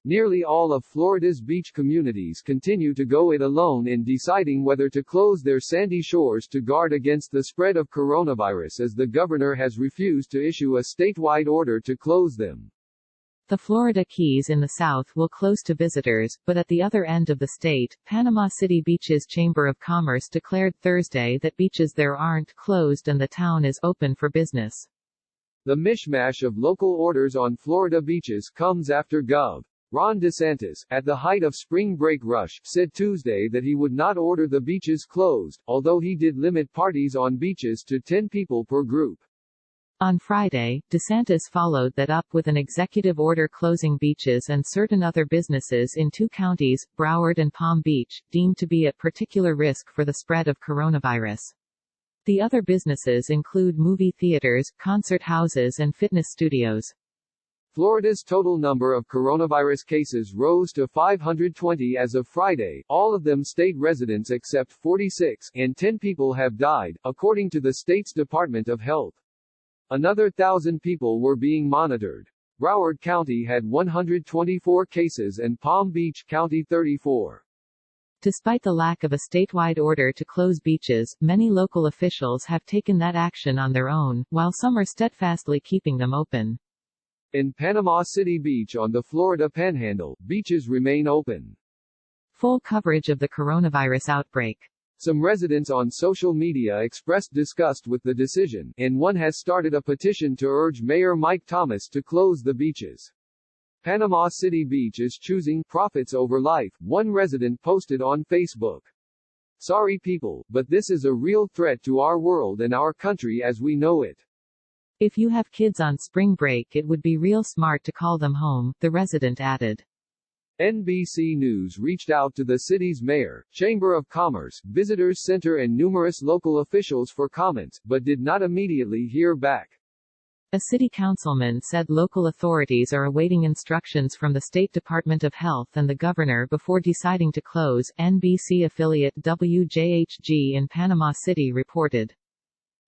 Nearly all of Florida's beach communities continue to go it alone in deciding whether to close their sandy shores to guard against the spread of coronavirus, as the governor has refused to issue a statewide order to close them. The Florida Keys in the south will close to visitors, but at the other end of the state, Panama City Beach's Chamber of Commerce declared Thursday that beaches there aren't closed and the town is open for business. The mishmash of local orders on Florida beaches comes after Gov. Ron DeSantis, at the height of spring break rush, said Tuesday that he would not order the beaches closed, although he did limit parties on beaches to 10 people per group. On Friday, DeSantis followed that up with an executive order closing beaches and certain other businesses in 2 counties, Broward and Palm Beach, deemed to be at particular risk for the spread of coronavirus. The other businesses include movie theaters, concert houses and fitness studios. Florida's total number of coronavirus cases rose to 520 as of Friday, all of them state residents except 46, and 10 people have died, according to the state's Department of Health. Another 1,000 people were being monitored. Broward County had 124 cases and Palm Beach County 34. Despite the lack of a statewide order to close beaches, many local officials have taken that action on their own, while some are steadfastly keeping them open. In Panama City Beach on the Florida Panhandle, beaches remain open. Full coverage of the coronavirus outbreak. Some residents on social media expressed disgust with the decision, and one has started a petition to urge Mayor Mike Thomas to close the beaches. Panama City Beach is choosing profits over life, one resident posted on Facebook. Sorry people, but this is a real threat to our world and our country as we know it. If you have kids on spring break, it would be real smart to call them home, the resident added. NBC News reached out to the city's mayor, Chamber of Commerce, Visitors Center and numerous local officials for comments, but did not immediately hear back. A city councilman said local authorities are awaiting instructions from the State Department of Health and the governor before deciding to close, NBC affiliate WJHG in Panama City reported.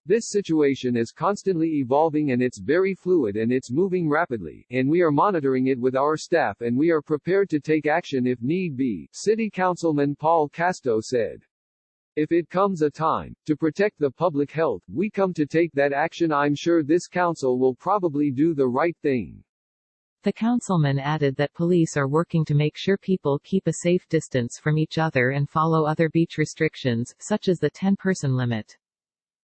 This situation is constantly evolving and it's very fluid and it's moving rapidly, and we are monitoring it with our staff and we are prepared to take action if need be, City Councilman Paul Casto said. If it comes a time to protect the public health, we come to take that action. I'm sure this council will probably do the right thing. The councilman added that police are working to make sure people keep a safe distance from each other and follow other beach restrictions, such as the 10-person limit.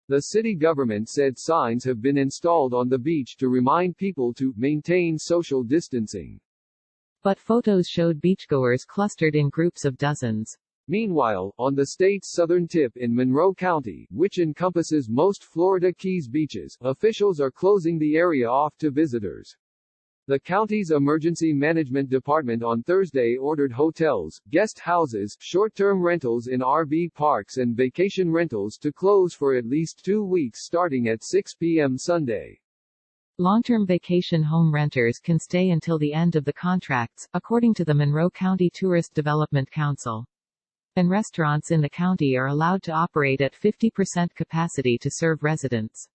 The city government said signs have been installed on the beach to remind people to maintain social distancing. But photos showed beachgoers clustered in groups of dozens. Meanwhile, on the state's southern tip in Monroe County, which encompasses most Florida Keys beaches, officials are closing the area off to visitors. The county's emergency management department on Thursday ordered hotels, guest houses, short-term rentals in RV parks and vacation rentals to close for at least 2 weeks starting at 6 p.m. Sunday. Long-term vacation home renters can stay until the end of the contracts, according to the Monroe County Tourist Development Council. And restaurants in the county are allowed to operate at 50% capacity to serve residents.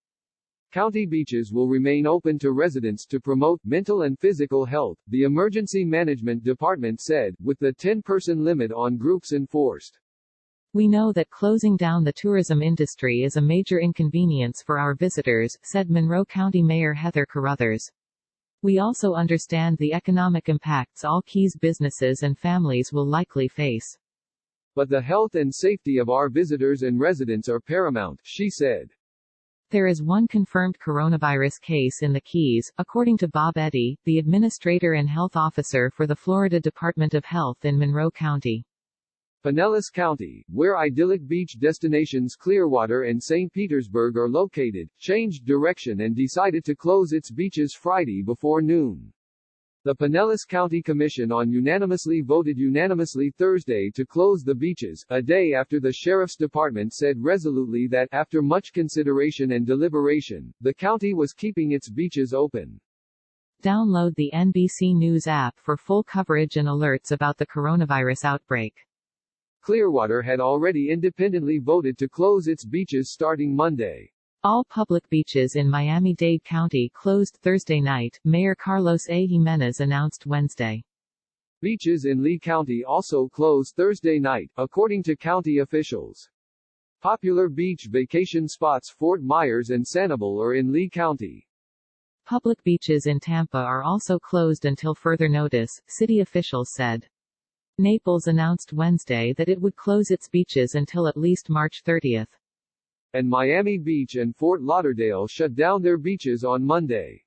County beaches will remain open to residents to promote mental and physical health, the Emergency Management Department said, with the 10-person limit on groups enforced. We know that closing down the tourism industry is a major inconvenience for our visitors, said Monroe County Mayor Heather Carruthers. We also understand the economic impacts all Keys businesses and families will likely face. But the health and safety of our visitors and residents are paramount, she said. There is one confirmed coronavirus case in the Keys, according to Bob Eddy, the administrator and health officer for the Florida Department of Health in Monroe County. Pinellas County, where idyllic beach destinations Clearwater and St. Petersburg are located, changed direction and decided to close its beaches Friday before noon. The Pinellas County Commission unanimously voted Thursday to close the beaches, a day after the Sheriff's Department said resolutely that, after much consideration and deliberation, the county was keeping its beaches open. Download the NBC News app for full coverage and alerts about the coronavirus outbreak. Clearwater had already independently voted to close its beaches starting Monday. All public beaches in Miami-Dade County closed Thursday night, Mayor Carlos A. Jimenez announced Wednesday. Beaches in Lee County also close Thursday night, according to county officials. Popular beach vacation spots Fort Myers and Sanibel are in Lee County. Public beaches in Tampa are also closed until further notice, city officials said. Naples announced Wednesday that it would close its beaches until at least March 30. And Miami Beach and Fort Lauderdale shut down their beaches on Monday.